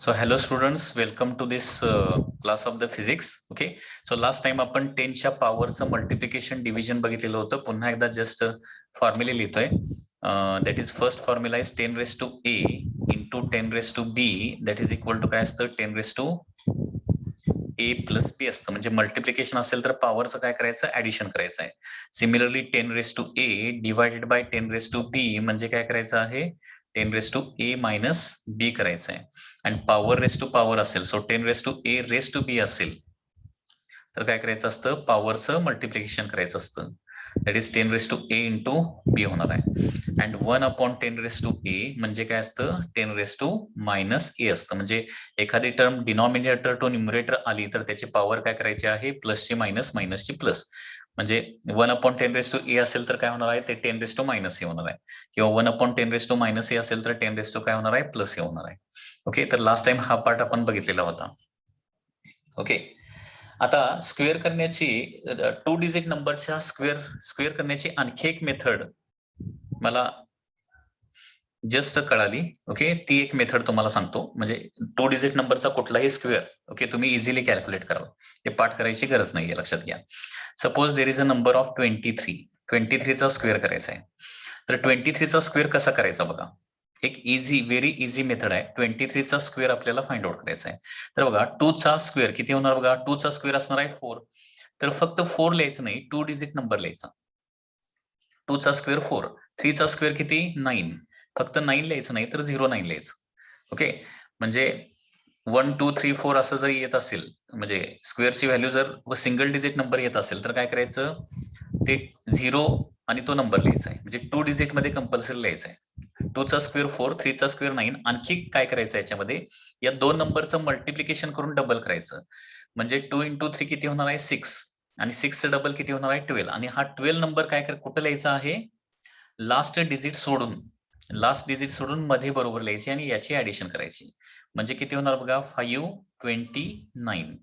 So hello students, welcome to this class of the physics. Okay, so last time आपण 10 च्या पॉवरचं multiplication division बघितलेलं होतं. पुन्हा एकदा जस्ट फॉर्म्युला लिहितोय. That is first formula is 10 raise to a into 10 raise to b that is equal to काय असतं 10 raise to a plus b असतं. म्हणजे मल्टिप्लिकेशन असेल तर पॉवरचं काय करायचं ऍडिशन करायचं आहे. Similarly 10 raise to a divided by 10 raise to b म्हणजे काय करायचं आहे 10 raise to a minus b करायचं आहे. आणि पॉवर रेस टू पॉवर असेल so 10 raise to a raise to b असेल तर काय करायचं असतं पॉवरचं मल्टिप्लिकेशन करायचं असतं. That is 10 raise to a into b होणार आहे. अँड 1/10 रेस टू a म्हणजे काय असतं 10 रेस टू मायनस a असतं. म्हणजे एखादी टर्म डिनॉमिनेटर टू न्यूमरेटर आली तर त्याची पॉवर काय करायची आहे प्लसची मायनस मायनसची प्लस. म्हणजे 1/10 रेस टू a असेल तर काय होणार आहे ते 10 रेस टू मायनस a होणार आहे. किंवा 1/10 रेस टू मायनस a असेल तर 10 रेस टू काय होणार आहे प्लस a होणार आहे. ओके, तर लास्ट टाइम हा पार्ट आपण बघितलेला होता. ओके, आता स्क्वेअर करण्याची 2 डिजिट नंबरच्या स्क्वेअर करण्याची आणखी एक मेथड मला जस्ट कळाली. ओके, ती एक मेथड तुम्हाला सांगतो. म्हणजे 2 डिजिट नंबरचा कुठलाही स्क्वेअर ओके तुम्ही इझिली कॅल्क्युलेट कराल. ते पाठ करायची गरज नाहीये, लक्षात घ्या. Suppose there is a number of 23 चा स्क्वेअर करायचा आहे. तर 23 चा स्क्वेअर कसा करायचा बघा. एक व्हेरी इझी मेथड आहे. 23 चा स्क्वेअर आपल्याला फाइंड आउट करायचा आहे. तर बघा 2 चा स्क्वेअर किती होणार बघा. 2 चा स्क्वेअर असणार आहे 4. तर फक्त 4 लिहायचं नाही, 2 डिजिट नंबर लिहायचा. 2 चा स्क्वेअर 4, 3 चा स्क्वेअर किती 9. फक्त 9 लिहायचं नाही तर 09 लिहायचं. ओके, म्हणजे 1 2 3 4 असं जर येत असेल म्हणजे स्क्वेअरची व्हॅल्यू जर सिंगल डिजिट नंबर येत असेल तर काय करायचं ते 0 आणि तो नंबर लिहायचा आहे. म्हणजे 2 डिजिट मध्ये कंपल्सरी लिहायचं आहे. 2 चा स्क्वेअर 4, 3 चा स्क्वेअर 9. आणखी काय करायचं याच्यामध्ये या दोन नंबरचं मल्टिप्लिकेशन करून डबल करायचं. म्हणजे 2 इंटू 3 किती होणार आहे 6 आणि 6चं डबल किती होणार आहे 12. आणि हा 12 नंबर काय कुठं लिहायचा आहे लास्ट डिजिट सोडून मध्ये बरोबर लिहायची आणि याची ऍडिशन करायची. म्हणजे किती होणार बघा 529.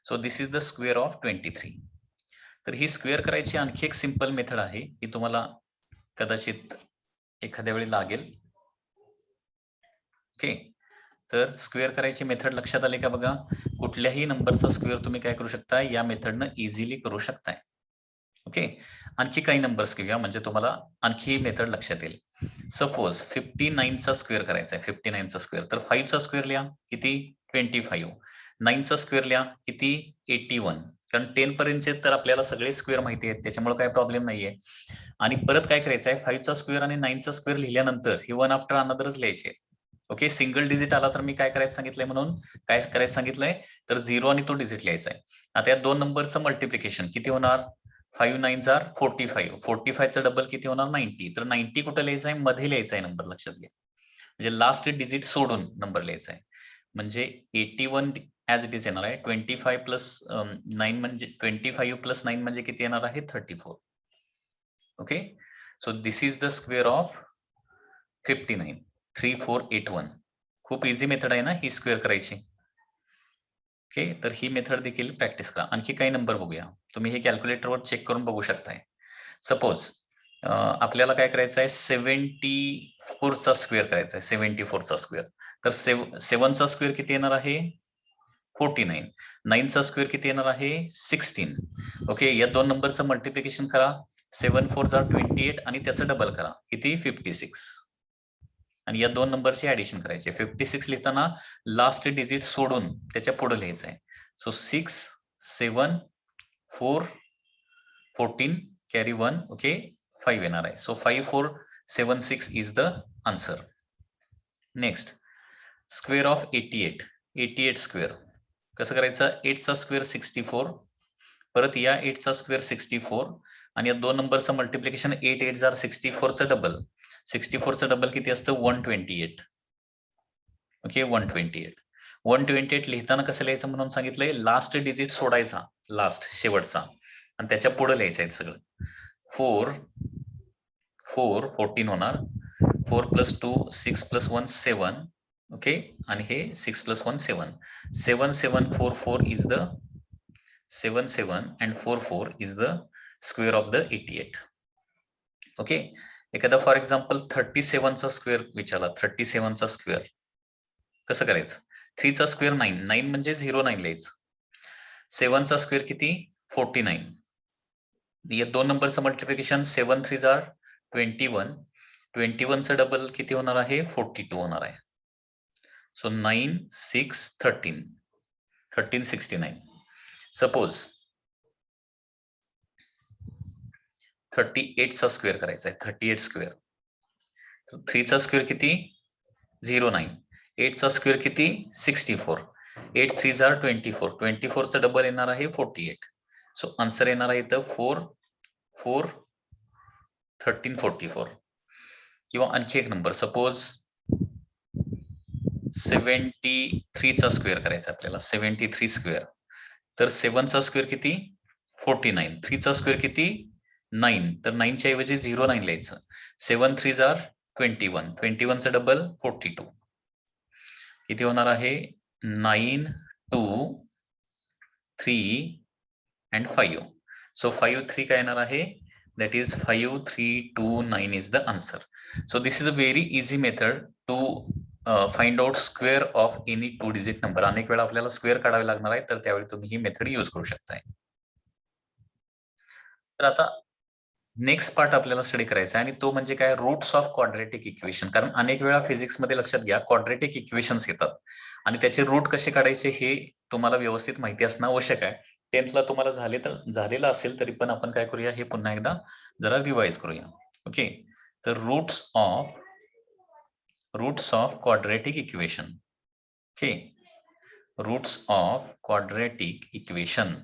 So this is the square of 23. तर ही स्क्वेअर करायची आणखी एक सिंपल मेथड आहे ही तुम्हाला कदाचित एखाद्या वेळी लागेल. ओके, तर स्क्वेअर करायची मेथड लक्षात आली का बघा. कुठल्याही नंबरचा स्क्वेअर तुम्ही काय करू शकता या मेथडनं इझिली करू शकताय. ओके, आणखी काही नंबर्स घेऊया म्हणजे तुम्हाला आणखी मेथड लक्षात येईल. सपोज 59 चा स्क्वेअर करायचा आहे. 59 चा स्क्वेअर तर 5 चा स्क्वेअर लिहा किती 25. 9 चा स्क्वेअर लिहा किती 81. कारण 10 पर्यंतचे तर आपल्याला सगळे स्क्वेअर माहिती आहेत त्याच्यामुळे काही प्रॉब्लेम नाहीये. आणि परत काय करायचं आहे 5 चा स्क्वेअर आणि 9 चा स्क्वेअर लिहिल्यानंतर हे वन आफ्टर अनदरच लिहायचे. ओके, सिंगल डिजिट आला तर मी काय करायचं सांगितलंय म्हणून काय करायचं सांगितलंय तर 0 आणि तो डिजिट लिहायचा आहे. आता या दोन नंबरचं मल्टिप्लिकेशन किती होणार 5 9s are 45. 45 चं डबल किती होणार 90. तर 90 कुठे लिहायचं आहे मध्ये लिहायचा आहे नंबर, लक्षात घ्या. म्हणजे लास्ट डिजिट सोडून नंबर लिहायचा आहे. म्हणजे 81 ऍज इट इज येणार आहे. 25 प्लस 9 म्हणजे 25 प्लस 9 म्हणजे किती येणार आहे 34. Okay, so this is the square of 59. 3481. खूप इझी मेथड आहे ना ही स्क्वेअर करायची. ओके, तर ही मेथड देखील प्रॅक्टिस करा. आणखी काही नंबर बघूया. तुम्ही हे कॅल्क्युलेटरवर चेक करून बघू शकताय. सपोज आपल्याला काय करायचं आहे 74 चा स्क्वेअर करायचा आहे. 74 चा स्क्वेअर तर 7 चा स्क्वेअर किती येणार आहे 49. 9 चा स्क्वेअर किती येणार आहे 16. ओके, या दोन नंबरचं मल्टिप्लिकेशन करा. 7 4 जा 28 आणि त्याचं डबल करा किती 56. आणि या दोन नंबरची ऍडिशन करायची. 56 लिहिताना लास्ट डिजिट सोडून त्याच्या पुढे लिहायचं आहे. सो 6 7 4 14 कॅरी 1 ओके 5 येणार आहे. So 5476 is the answer. Next square of 88 square कसं करायचं 8 चा स्क्वेअर 64 परत या 8 चा स्क्वेअर 64 आणि या दोन नंबरचं मल्टिप्लिकेशन 8 8 जार 64 चं डबल 64 चं डबल किती असतं 128. ओके 128 लिहिताना कसं लिहायचं म्हणून सांगितलंय लास्ट डिजिट सोडायचा लास्ट शेवटचा आणि त्याच्या पुढे लिहायचं आहे सगळं. 14 होणार 4 प्लस 2 6 प्लस 1 7. ओके, आणि हे 6 plus 1 7. 7744 is the 77 and 44 is the square of the 88. Okay, एखादा फॉर एक्झाम्पल 37 चा स्क्वेअर विचारला. 37 चा स्क्वेअर कसं करायचं 3चा स्क्वेअर 9, 9 म्हणजे 09 लिहायचं. 7चा स्क्वेअर किती 49. या दोन नंबरचं मल्टिप्लिकेशन 7 3 जार 21. 21चं डबल किती होणार आहे 42 होणार आहे. सो 9 6 13 1369. सपोज 38चा स्क्वेअर करायचा आहे 38 स्क्वेअर. 3चा स्क्वेअर किती 09. 8चा स्क्वेअर किती 64. 8 3 जार 24. 24चं डबल येणार आहे 48. सो आन्सर येणार आहे इथं 4 4 1344. किंवा आणखी एक नंबर सपोज 73चा स्क्वेअर करायचा आपल्याला 73 स्क्वेअर. तर 7चा स्क्वेअर किती 49. 3चा स्क्वेअर किती 9. तर 9च्या ऐवजी 09 लिहायचं. 7 3 जार 21. 21चं डबल 42. किती होणार आहे 9 2 3 and 5. So 5 3 काय येणार आहे that is 5 3 2 9 is the answer. So this is a very easy method to find out square of any 2 digit number. अनेक वेळा आपल्याला स्क्वेअर काढावे लागणार आहे तर त्यावेळी तुम्ही ही मेथड यूज करू शकताय. तर आता नेक्स्ट पार्ट आपल्याला स्टडी करायचा आहे आणि तो म्हणजे काय रूट्स ऑफ क्वाड्रेटिक इक्वेशन. कारण अनेक वेळा फिजिक्स मध्ये लक्षात घ्या क्वाड्रेटिक इक्वेशन्स येतात आणि त्याचे रूट कसे काढायचे हे तुम्हाला व्यवस्थित माहिती असणं आवश्यक आहे. 10thला तुम्हाला झालेलं असेल तरी पण आपण काय करूया हे पुन्हा एकदा जरा रिवाइज करूया. ओके तर roots of quadratic equation. Okay roots of quadratic equation.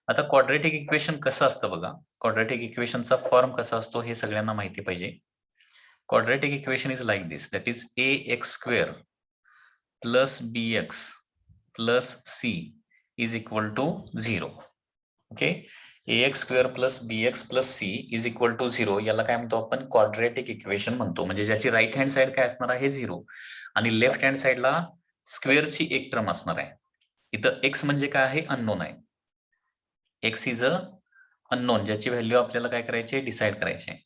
आता क्वाड्रेटिक इक्वेशन कसं असतं बघा. क्वाड्रेटिक इक्वेशनचा फॉर्म कसा असतो हे सगळ्यांना माहिती पाहिजे. Quadratic equation is like this that is ax square plus bx plus c is equal to 0. Okay ax square plus bx plus c is equal to 0 याला काय म्हणतो आपण क्वाड्रेटिक इक्वेशन म्हणतो. म्हणजे ज्याची राईट हँड साइड काय असणार आहे 0 आणि लेफ्ट हँड साइडला स्क्वेअरची एक टर्म असणार आहे. इथं x म्हणजे काय आहे अननोन आहे. x इज अ अननोन ज्याची व्हॅल्यू आपल्याला काय करायची डिसाइड करायची आहे.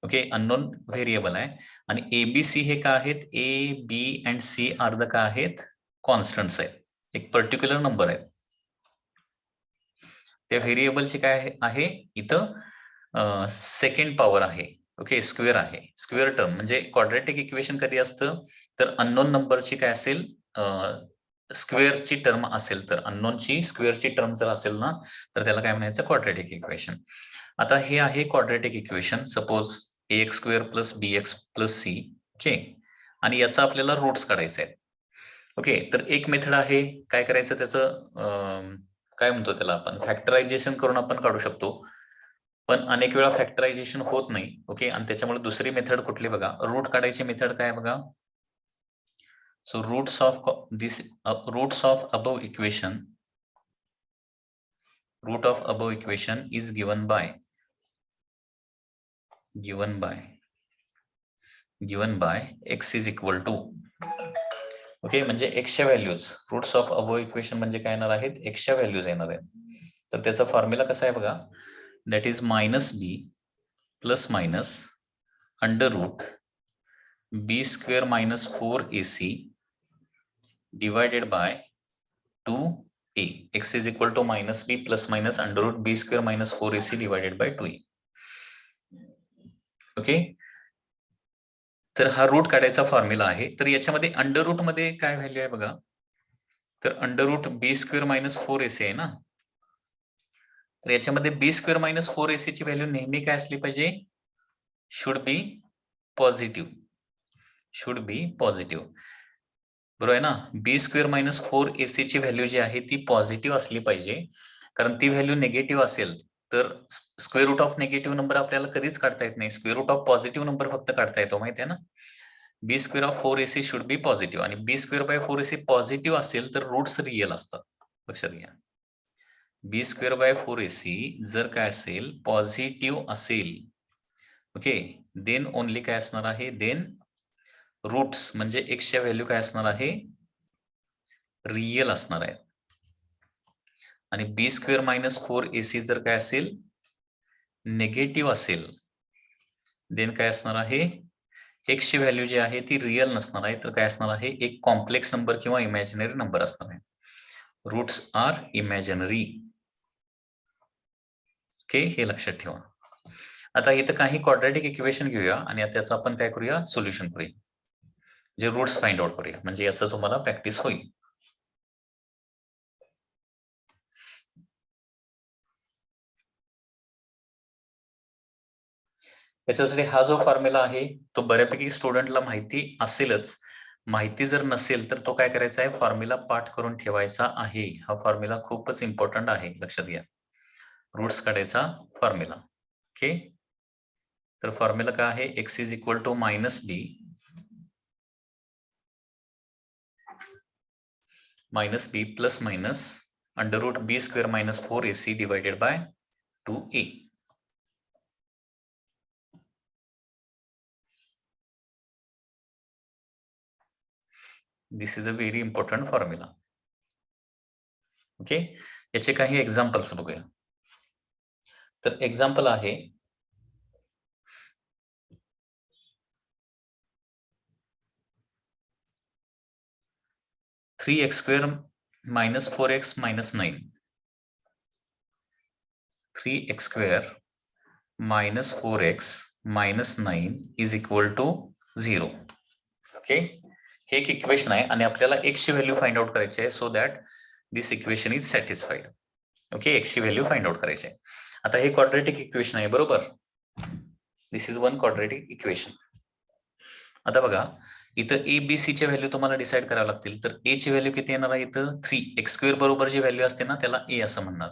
ओके अननोन व्हेरिएबल आहे आणि एबीसी हे काय आहेत A B and C are the काय आहेत कॉन्स्टंट्स आहेत. एक पर्टिक्युलर नंबर आहे. त्या व्हेरिएबलची काय आहे इथं सेकंड पॉवर आहे. ओके स्क्वेअर आहे. स्क्वेअर टर्म म्हणजे क्वाड्रेटिक इक्वेशन कधी असतं तर अननोन नंबरची काय असेल स्क्वेअरची टर्म असेल तर अननोनची स्क्वेअरची टर्म जर असेल ना तर त्याला काय म्हणायचं क्वाड्रेटिक इक्वेशन. आता हे आहे quadratic equation suppose ax square plus bx plus c. Okay आणि याचा आपल्याला रूट्स काढायचे आहेत. ओके तर एक मेथड आहे काय करायचं त्याचं काय म्हणतो त्याला आपण फॅक्टरायझेशन करून आपण काढू शकतो. पण अनेक वेळा फॅक्टरायझेशन होत नाही. ओके आणि त्याच्यामुळे दुसरी मेथड कुठली बघा रूट काढायची मेथड काय बघा. So roots of above equation, root of above equation is given by x is equal to. Okay म्हणजे x च्या values roots of above equation म्हणजे काय येणार आहेत x च्या व्हॅल्यूज येणार आहेत. तर त्याचा फॉर्म्युला कसा आहे बघा that is -b plus minus under root b square minus 4ac divided by 2a. x is equal to -b plus minus under root b square minus 4ac divided by 2a. Okay तर हा route काढायचा formula आहे. तर याच्यामध्ये under route मध्ये काय value आहे बघा तर under root b square minus 4ac आहे ना. तर याच्यामध्ये b स्क्वेअर मायनस 4ac ची व्हॅल्यू नेहमी काय असली पाहिजे शुड बी पॉझिटिव्ह. बरोबर आहे ना. बी स्क्वेअर मायनस 4ac ची व्हॅल्यू जी आहे ती पॉझिटिव्ह असली पाहिजे. कारण ती व्हॅल्यू निगेटिव्ह असेल तर square root of negative number आपल्याला कधीच काढता येत नाही. Square root of positive number फक्त काढता येतो माहिती आहे ना. B square of 4ac should be positive आणि B square by 4ac positive असेल तर रूट्स रिअल असतात. लक्षात घ्या बी स्क्वेअर बाय 4ac जर काय असेल पॉझिटिव्ह असेल ओके देन ओनली काय असणार आहे देन रूट्स म्हणजे x च्या व्हॅल्यू काय असणार आहे रिअल असणार आहे. आणि बी स्क्वेअर मायनस 4ac जर काय असेल निगेटिव्ह असेल देन काय असणार आहे x ची व्हॅल्यू जी आहे ती रिअल नसणार आहे, तर काय असणार आहे, एक कॉम्प्लेक्स नंबर किंवा इमॅजिनरी नंबर असणार आहे. Roots R imaginary. ओके, हे लक्षात ठेवा. आता इथं काही क्वाड्रॅटिक इक्वेशन घेऊया आणि त्याचं आपण काय करूया, सोल्युशन करूया, जे रूट्स फाइंड आउट करूया, म्हणजे याचं तुम्हाला प्रॅक्टिस होईल. याच्यासाठी हा जो फॉर्म्युला आहे तो बऱ्यापैकी स्टुडंटला माहिती असेलच. माहिती जर नसेल तर तो काय करायचा आहे, फॉर्म्युला पाठ करून ठेवायचा आहे. हा फॉर्म्युला खूपच इम्पॉर्टंट आहे, लक्षात घ्या. रूट्स काढायचा फॉर्म्युला. ओके, तर फॉर्म्युला काय आहे, x is equal to minus B plus minus under root B square minus 4ac divided by 2a. This is a very important formula. Okay, याचे काही एक्झाम्पल्स बघूया. तर एक्झाम्पल आहे 3x square minus 4x minus 9. 3x square minus 4x minus 9 is equal to 0. Okay, हे एक equation आहे आणि आपल्याला x ची व्हॅल्यू फाइंड आउट करायची आहे, so that this equation is satisfied. Okay, x ची व्हॅल्यू फाइंड आउट करायची आहे. आता हे क्वाड्रॅटिक इक्वेशन आहे, बरोबर. दिस इज वन क्वाड्रॅटिक इक्वेशन. आता बघा, इथं ए बी सी च्या व्हॅल्यू तुम्हाला डिसाइड करावं लागतील. तर ए ची व्हॅल्यू किती येणार आहे, इथं 3x स्क्वेअर बरोबर जी व्हॅल्यू असते ना त्याला ए असं म्हणणार.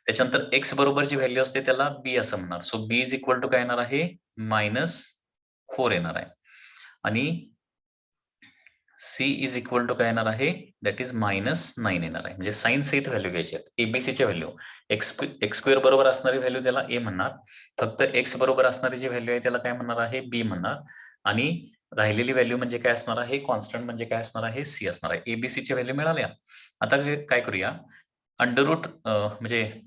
त्याच्यानंतर x बरोबर जी व्हॅल्यू असते त्याला b असं म्हणणार. So b is equal to काय येणार आहे, -4 येणार आहे. आणि c इज इक्वल टू काय येणार आहे, दॅट इज -9 येणार आहे. म्हणजे साइन सहित व्हॅल्यू घ्यायची आहे. एबीसीच्या व्हॅल्यू एक्स स्क्वेअर बरोबर असणारी व्हॅल्यू त्याला a म्हणणार. फक्त x बरोबर असणारी जी व्हॅल्यू आहे त्याला काय म्हणणार आहे, b म्हणणार. आणि राहिलेली व्हॅल्यू म्हणजे काय असणार आहे, कॉन्स्टंट म्हणजे काय असणार आहे, c असणार आहे. एबीसीच्या व्हॅल्यू मिळाल्या. आता काय करूया, अंडर रूट म्हणजे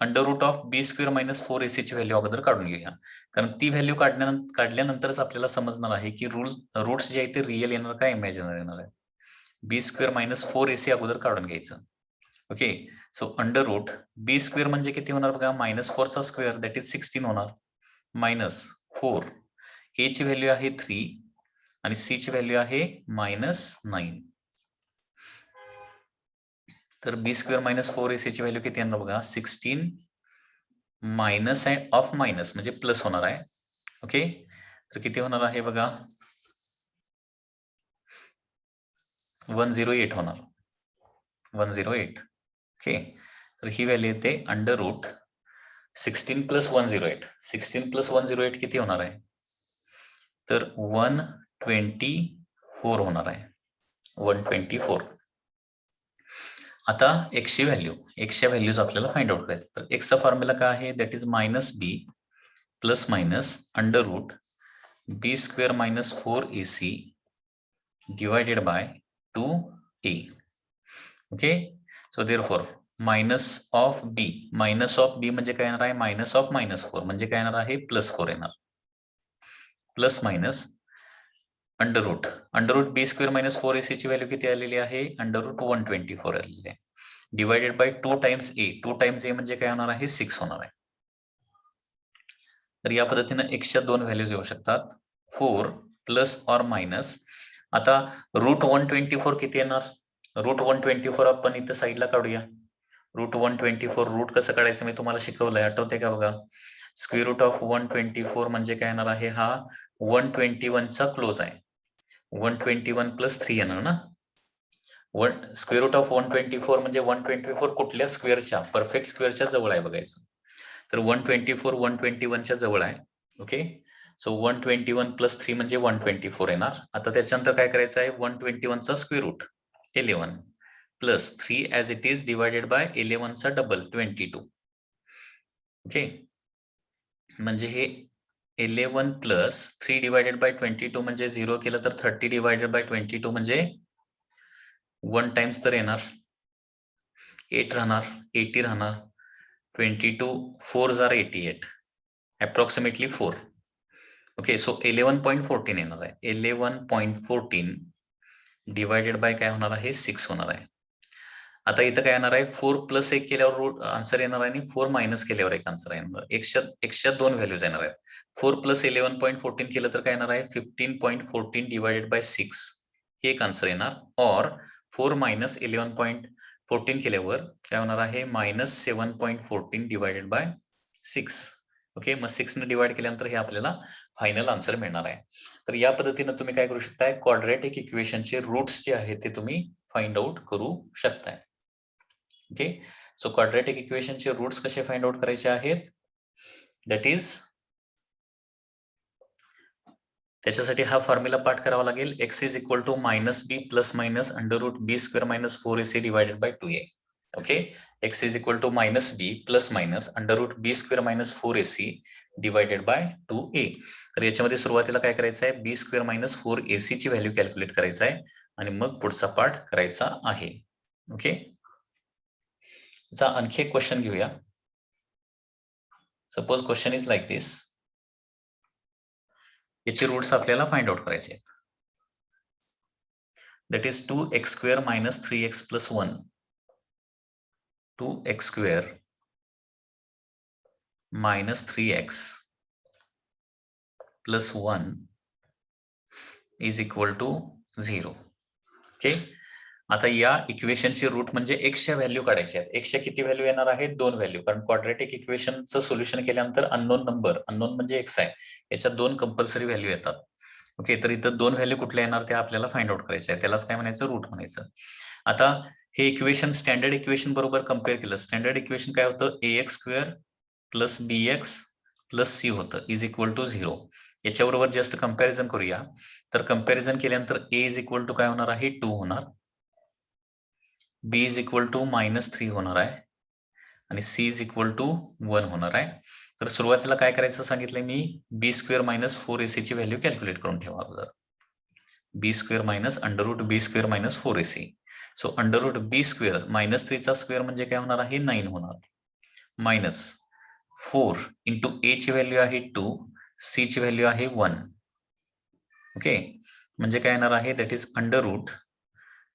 under root of B square minus 4ac ची व्हॅल्यू अगोदर काढून घेऊया. कारण ती व्हॅल्यू काढल्यानंतरच आपल्याला समजणार आहे की रूट्स जे आहे ते रिअल येणार का इमॅजिनरी येणार आहे. बी स्क्वेअर मायनस 4ac अगोदर काढून घ्यायचं. Okay, so under root B square म्हणजे किती होणार बघा, -4 चा स्क्वेअर दॅट इज 16 होणार, -4. ए ची व्हॅल्यू आहे 3 आणि सी ची व्हॅल्यू आहे -9. तर बी स्क्वेअर मायनस 4ac ची व्हॅल्यू किती येणार बघा, 16 मायनस आहे ऑफ मायनस म्हणजे प्लस होणार आहे. ओके, तर किती होणार आहे बघा, 108 होणार, 108. ओके, तर ही व्हॅल्यू येते अंडर रूट 16 प्लस 108. 16 प्लस 108 किती होणार आहे, तर 124 होणार आहे, 124. आता x ची व्हॅल्यू, x च्या व्हॅल्यूज आपल्याला फाइंड आउट करायचं. तर x चा फॉर्म्युला काय आहे, that is -b plus minus under root B square minus 4ac divided by 2a. Okay, so therefore minus of b म्हणजे काय येणार आहे, -4 म्हणजे काय येणार आहे, +4 येणार. Plus minus under root B square minus 4ac ची व्हॅल्यू किती आलेली आहे, अंडर रूट 124 आलेली आहे. डिवायडेड बाय 2 टाइम्स a म्हणजे काय होणार आहे, 6 होणार आहे. तर या पद्धतीने x च्या दोन व्हॅल्यूज येऊ शकतात, 4 प्लस ऑर मायनस. आता रूट 124 किती येणार, रूट 124 आपण इथं साईडला काढूया. रूट 124 रूट कसं काढायचं मी तुम्हाला शिकवलंय, आठवते का बघा. स्क्वेअर रूट ऑफ 124 म्हणजे काय येणार आहे, हा 121 चा क्लोज आहे. 121 प्लस 3 येणार ना. स्क्वेअर रूट ऑफ 124 म्हणजे 124 कुठल्या स्क्वेअरच्या, परफेक्ट स्क्वेअरच्या जवळ आहे बघायचं. तर 124 121 च्या जवळ आहे. ओके, सो 121 प्लस 3 म्हणजे 124 येणार. आता त्याच्यानंतर काय करायचं आहे, 121 चा square root 11 plus 3 as it is divided by 11 चा डबल 22. ओके, म्हणजे हे 11 प्लस 3 डिवायडेड बाय 22 म्हणजे 0 केलं तर 30 डिवायडेड बाय 22 म्हणजे 1 टाइम्स तर येणार, 8 राहणार, 80 राहणार, 22 4 जार 88, अप्रॉक्सिमेटली 4. ओके, सो 11.14 येणार आहे. 11.14 डिवायडेड बाय काय होणार आहे, 6 होणार आहे. आता इथं काय येणार आहे, 4 प्लस 1 केल्यावर रूट आन्सर येणार आहे आणि 4 मायनस केल्यावर एक आन्सर येणार. एकशा दोन व्हॅल्यूज येणार आहेत. 4 प्लस 11.14 केलं तर काय येणार आहे, 15.14 डिवायडेड बाय 6 हे एक आन्सर येणार. ऑर 4 मायनस 11.14 केल्यावर काय होणार आहे, मायनस 7.14 डिवायडेड बाय 6. ओके, मग 6 ने डिवाइड केल्यानंतर हे आपल्याला फायनल आन्सर मिळणार आहे. तर या पद्धतीने तुम्ही काय करू शकताय, क्वाड्रॅटिक इक्वेशनचे रूट्स जे आहेत ते तुम्ही फाइंड आउट करू शकताय. ओके, सो क्वाड्रॅटिक इक्वेशनचे रूट्स कसे फाइंड आउट करायचे आहेत, दॅट इज त्याच्यासाठी हा फॉर्म्युला पाठ करावा लागेल. x is equal to minus B plus minus under root B square minus 4ac divided by 2a. Okay, x is equal to minus B plus minus under root B square minus 4ac divided by 2a. तर याच्यामध्ये सुरुवातीला काय करायचं आहे, बी square minus 4ac ची value calculate करायचं आहे आणि मग पुढचा पार्ट करायचा आहे. ओके, याचा आणखी एक क्वेश्चन घेऊया. सपोज क्वेश्चन इज लाईक दिस. याचे रूट्स आपल्याला फाइंड आउट करायचे आहेत. That is 2x square minus 3x plus 1. 2x square minus 3x plus 1 is equal to 0. Okay, आता या इक्वेशनचे रूट म्हणजे x च्या व्हॅल्यू काढायच्या आहेत. x च्या किती व्हॅल्यू येणार आहेत, 2 व्हॅल्यू, कारण क्वाड्रॅटिक इक्वेशनचं सोल्युशन केल्यानंतर अननोन नंबर, अननोन म्हणजे x आहे, याच्या 2 कंपल्सरी व्हॅल्यू येतात. ओके, तर इथं 2 व्हॅल्यू कुठल्या येणार ते आपल्याला फाइंड आउट करायचे आहे. त्यालाच काय म्हणायचं, रूट म्हणायचं. आता हे इक्वेशन स्टँडर्ड इक्वेशन बरोबर कम्पेअर केलं. स्टँडर्ड इक्वेशन काय होतं, ax square plus bx plus c होतं इज इक्वल टू 0. याच्याबरोबर जस्ट कंपॅरिझन करूया. तर कंपॅरिझन केल्यानंतर a इज इक्वल टू काय होणार आहे, 2 होणार, b is equal to minus 3 होणार आहे आणि c इज इक्वल टू 1 होणार आहे. तर सुरुवातीला काय करायचं सांगितलंय मी, बी स्क्वेअर मायनस 4ac ची व्हॅल्यू कॅल्क्युलेट करून ठेवा अगोदर. B square minus under root B square minus 4ac. So under root B square minus 3 चा स्क्वेअर म्हणजे काय होणार आहे, 9 होणार, मायनस 4 इंटू a ची व्हॅल्यू आहे 2, c ची व्हॅल्यू आहे 1. ओके, म्हणजे काय येणार आहे, that is under root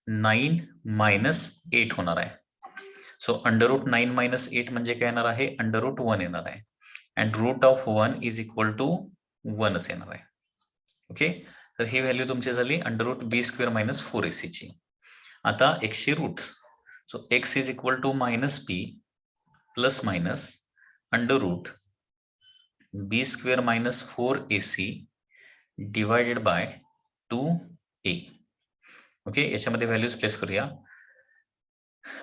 9 minus 8 होणार आहे. सो अंडर रूट 9 मायनस 8 म्हणजे काय येणार आहे, अंडर रूट 1 येणार आहे. And root of 1 is equal to 1 येणार आहे. ओके, तर ही व्हॅल्यू तुमची झाली under root B square minus 4ac ची. आता x ची roots. So x is equal to minus B plus minus under root B square minus 4ac divided by 2a. Okay, याच्यामध्ये व्हॅल्यूज प्लेस करूया.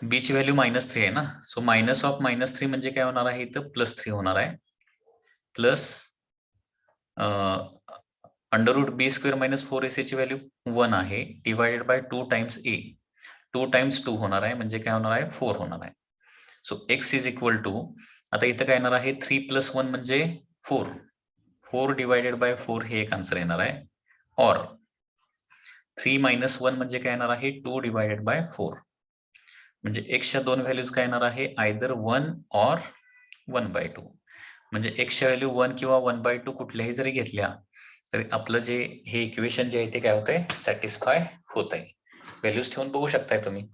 b ची व्हॅल्यू minus 3 आहे ना, so minus of minus 3 म्हणजे काय होणार आहे, इथं प्लस 3 होणार आहे, plus under root B square minus 4ac ची व्हॅल्यू 1 आहे, divided by 2 times a. 2 times 2 होणार आहे म्हणजे काय होणार आहे, 4 होणार आहे. So x is equal to, आता इथं काय येणार आहे, 3 प्लस 1 म्हणजे 4. 4 डिवायडेड बाय 4 हे एक आन्सर येणार आहे. ऑर 3 मायनस 1 म्हणजे काय येणार आहे, 2 डिवायडेड बाय 4. म्हणजे x च्या दोन व्हॅल्यूज काय येणार आहे, आयदर 1 ऑर 1/2. म्हणजे x च्या व्हॅल्यू 1 किंवा 1/2 कुठल्याही जरी घेतल्या तरी आपलं जे हे इक्वेशन जे आहे ते काय होतंय, सॅटिस्फाय होत आहे. व्हॅल्यूज ठेवून बघू शकताय तुम्ही.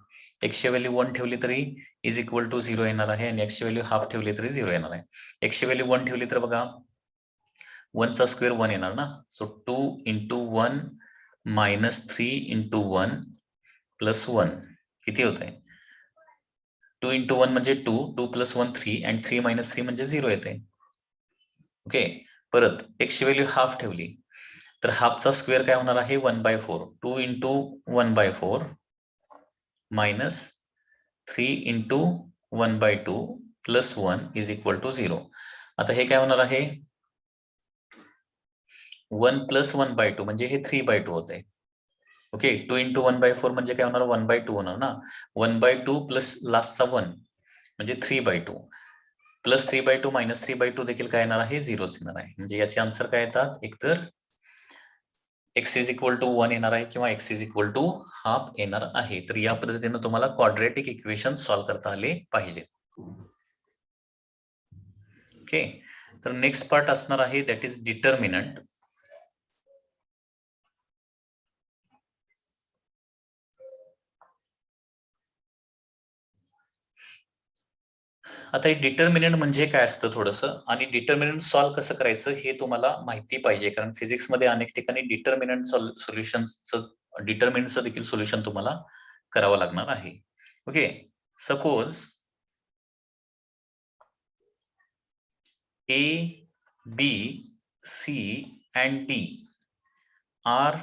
x ची व्हॅल्यू 1 ठेवली तरी इज इक्वल टू 0 येणार आहे आणि x ची व्हॅल्यू हाफ ठेवली तरी 0 येणार आहे. x ची व्हॅल्यू 1 ठेवली तर बघा 1 चा स्क्वेअर 1 येणार ना, so 2 into 1 minus 3 into 1 plus 1 किती होत आहे, 2 इंटू 1 म्हणजे 2, 2 प्लस 1 3 अँड 3 मायनस 3 म्हणजे 0 येते. ओके, परत x ची व्हॅल्यू हाफ ठेवली तर हाफचा स्क्वेअर काय होणार आहे, 1/4. 2 into 1/4 minus 3 into 1/2 plus 1 is equal to 0. आता हे काय होणार आहे, 1 प्लस 1/2 म्हणजे हे 3/2 होत आहे. ओके, 2 इंटू 1/4 म्हणजे काय होणार, 1/2 होणार ना. 1/2 प्लस लास्टचा 1 म्हणजे 3/2 प्लस 3/2 मायनस 3/2 देखील काय येणार आहे, 0च येणार आहे. म्हणजे याचे आन्सर काय येतात, एकतर x इज इक्वल टू 1 येणार आहे किंवा x is equal to half येणार आहे. तर या पद्धतीने तुम्हाला क्वाड्रॅटिक इक्वेशन सॉल्व्ह करता आले पाहिजे. ओके, तर नेक्स्ट पार्ट असणार आहे दॅट इज डिटर्मिनंट. आता डिटर्मिनंट म्हणजे काय असतं थोडंसं, आणि डिटर्मिनंट सॉल्व्ह कसं करायचं हे तुम्हाला माहिती पाहिजे, कारण फिजिक्स मध्ये अनेक ठिकाणी डिटर्मिनंट सोल्युशनचं डिटर्मिनंटचं देखील सोल्युशन तुम्हाला करावं लागणार आहे. Okay, suppose A, B, C and D are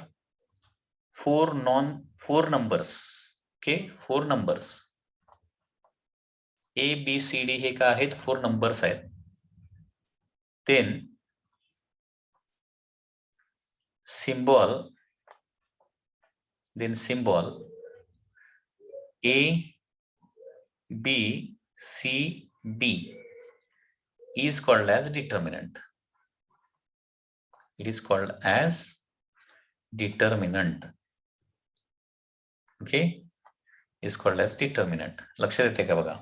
four numbers. Okay, four numbers. A, B, C, D हे काय आहेत? 4 numbers आहेत. Then symbol A, B, C, D is called as determinant. It is called as determinant. Okay, is called as determinant. लक्षात येते का बघा?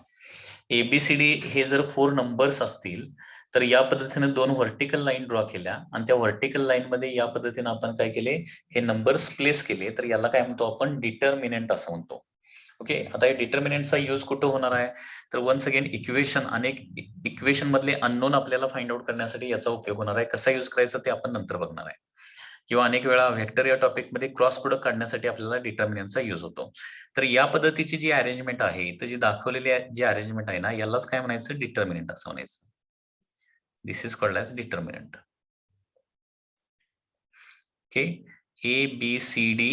ABCD हे जर 4 नंबर्स असतील तर या पद्धतीने 2 व्हर्टिकल लाईन ड्रॉ केल्या आणि त्या व्हर्टिकल लाईन मध्ये या पद्धतीने आपण काय केले, हे नंबर्स प्लेस केले, तर याला काय म्हणतो आपण? डिटर्मिनंट असं म्हणतो. ओके, आता या डिटर्मिनंटचा यूज कुठं होणार आहे? तर वन्स अगेन इक्वेशन, अनेक इक्वेशन मधले अननोन आपल्याला फाइंड आउट करण्यासाठी याचा उपयोग होणार आहे. कसा यूज करायचा ते आपण नंतर बघणार आहे. किंवा अनेक वेळा व्हेक्टर या टॉपिक मध्ये क्रॉस प्रोडक्ट काढण्यासाठी आपल्याला डिटर्मिनंटचा यूज होतो. तर या पद्धतीची जी अरेंजमेंट आहे, तर जी दाखवलेली जी अरेंजमेंट आहे ना, यालाच काय म्हणायचं? डिटर्मिनंट असं म्हणायचं. This is called as determinant. Okay, A B C D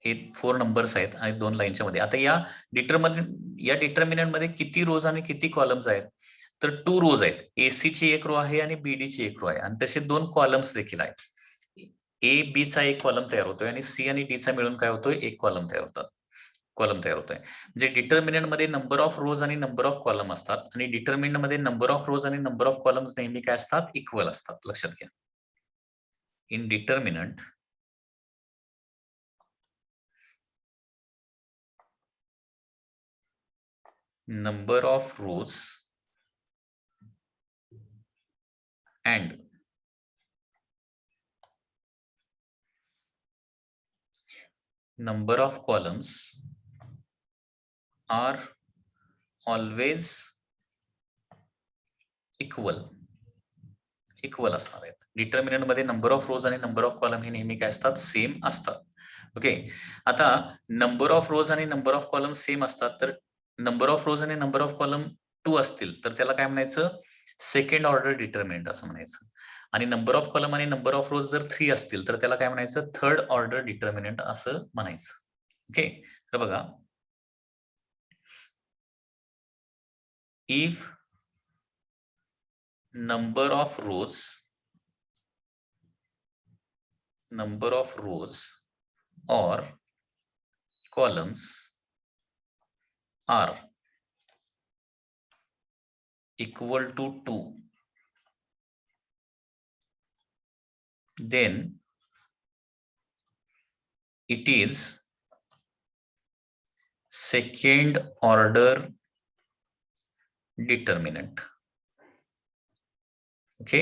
हे 4 नंबर्स आहेत आणि 2 लाईनच्या मध्ये. आता या डिटर्मिनंट मध्ये किती रोज आणि किती कॉलम्स आहेत? तर 2 रोज आहेत. AC ची एक रो आहे आणि BD ची एक रो आहे, आणि तसे 2 कॉलम्स देखील आहेत. A B चा एक कॉलम तयार होतोय आणि C आणि D चा मिळून काय होतोय? एक कॉलम तयार होतोय. म्हणजे डिटर्मिनंट मध्ये नंबर ऑफ रोज आणि नंबर ऑफ कॉलम असतात, आणि डिटर्मिनंट मध्ये नंबर ऑफ रोज आणि नंबर ऑफ कॉलम्स नेहमी काय असतात? इक्वल असतात. लक्षात घ्या. In determinant number of rows and number of columns are always equal असणार आहेत. डिटर्मिनंट मध्ये नंबर ऑफ रोज आणि नंबर ऑफ कॉलम हे नेहमी काय असतात? सेम असतात. ओके, आता नंबर ऑफ रोज आणि नंबर ऑफ कॉलम सेम असतात, तर नंबर ऑफ रोज आणि नंबर ऑफ कॉलम 2 असतील तर त्याला काय म्हणायचं? सेकंड ऑर्डर डिटर्मिनंट असं म्हणायचं. आणि नंबर ऑफ कॉलम आणि नंबर ऑफ रोज जर 3 असतील तर त्याला काय म्हणायचं? थर्ड ऑर्डर डिटर्मिनंट असं म्हणायचं. ओके, तर बघा, if number of rows or columns are equal to 2, then it is second order determinant. Okay,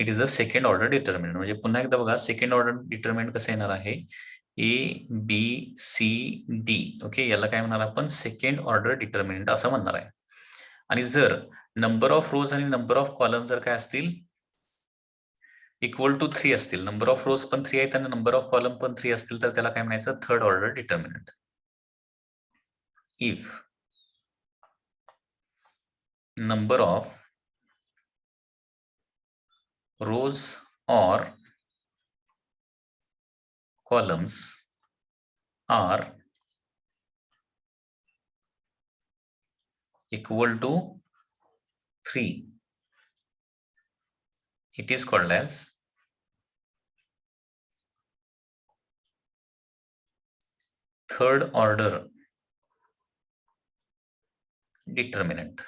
it is a second order determinant. म्हणजे पुन्हा एकदा बघा, सेकंड ऑर्डर डिटर्मिनंट कसं येणार आहे? ABCD. ओके, याला काय म्हणणार आपण? सेकंड ऑर्डर डिटर्मिनंट असं म्हणणार आहे. आणि जर नंबर ऑफ रोज आणि नंबर ऑफ कॉलम जर काय असतील? इक्वल टू 3 असतील, नंबर ऑफ रोज पण 3 आहेत आणि नंबर ऑफ कॉलम पण 3 असतील, तर त्याला काय म्हणायचं? Third order determinant. If number of rows or columns are equal to 3, it is called as third order determinant.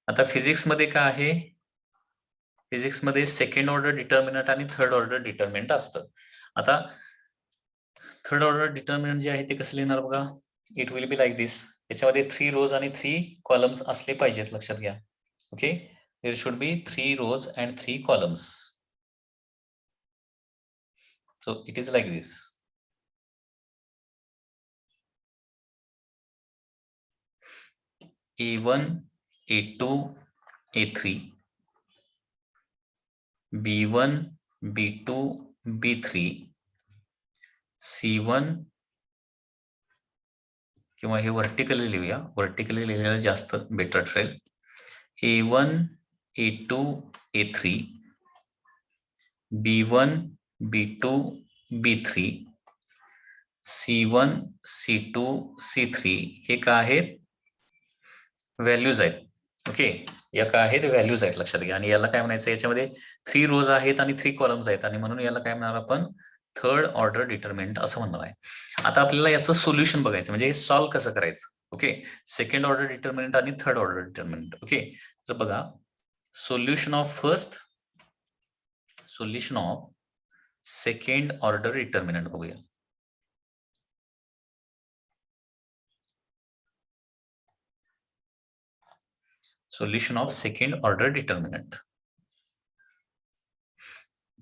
आता फिजिक्स मध्ये काय आहे? फिजिक्स मध्ये सेकंड ऑर्डर डिटर्मिनंट आणि थर्ड ऑर्डर डिटर्मिनंट असतं. आता थर्ड ऑर्डर डिटर्मिनंट जे आहे ते कसं लिहिणार बघा? इट विल बी लाईक दिस. याच्यामध्ये 3 रोज आणि 3 कॉलम्स असले पाहिजेत. लक्षात घ्या. Okay, there should be 3 rows and 3 columns. So it is like this. A1 A2 A3 B1 B2 B3 C1 किंवा हे व्हर्टिकली लिहूया, व्हर्टिकली लिहिलेलं जास्त बेटर ठरेल. A1 A2 A3 B1 B2 B3 C1 C2 C3 हे काय आहेत? Values आहेत. ओके, या काय आहेत? व्हॅल्यूज आहेत, लक्षात घ्या. आणि याला काय म्हणायचं, याच्यामध्ये 3 रोज आहेत आणि 3 कॉलम्स आहेत आणि म्हणून याला काय म्हणणार आपण? थर्ड ऑर्डर डिटर्मिनंट असं म्हणणार आहे. आता आपल्याला याचं सोल्युशन बघायचं, म्हणजे सॉल्व्ह कसं करायचं. ओके, सेकंड ऑर्डर डिटर्मिनंट आणि थर्ड ऑर्डर डिटर्मिनंट. ओके, तर बघा, solution of second order determinant बघूया. Solution of second order determinant.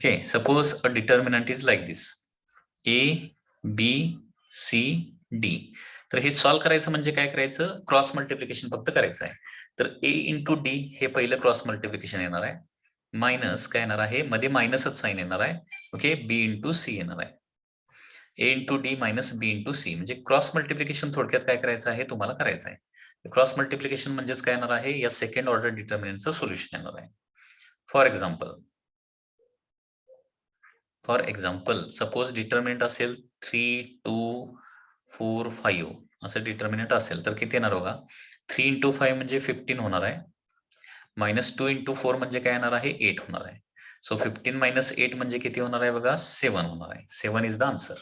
Okay, suppose a determinant is like this: A, B, C, D. तर हे सॉल्व्ह करायचं म्हणजे काय करायचं? क्रॉस मल्टिप्लिकेशन फक्त करायचं आहे. तर A इंटू डी हे पहिलं क्रॉस मल्टिप्लिकेशन येणार आहे, मायनस काय येणार आहे? मध्ये मायनसच साईन येणार आहे. ओके, B इंटू सी येणार आहे. A into D minus B into C, म्हणजे क्रॉस मल्टिप्लिकेशन थोडक्यात काय करायचं आहे? तुम्हाला करायचं आहे. क्रॉस मल्टिप्लिकेशन म्हणजेच काय येणार आहे? या सेकंड ऑर्डर डिटर्मिनंटचं सोल्युशन येणार आहे. फॉर एक्झाम्पल सपोज डिटर्मिनंट असेल 3, 2, 4, 5 असं डिटर्मिनंट असेल तर किती येणार बघा? 3 इंटू 5 म्हणजे 15 होणार आहे, मायनस 2 इंटू 4 म्हणजे काय येणार आहे? 8 होणार आहे. सो 15 मायनस 8 म्हणजे किती होणार आहे बघा? 7 होणार आहे. 7 is the answer,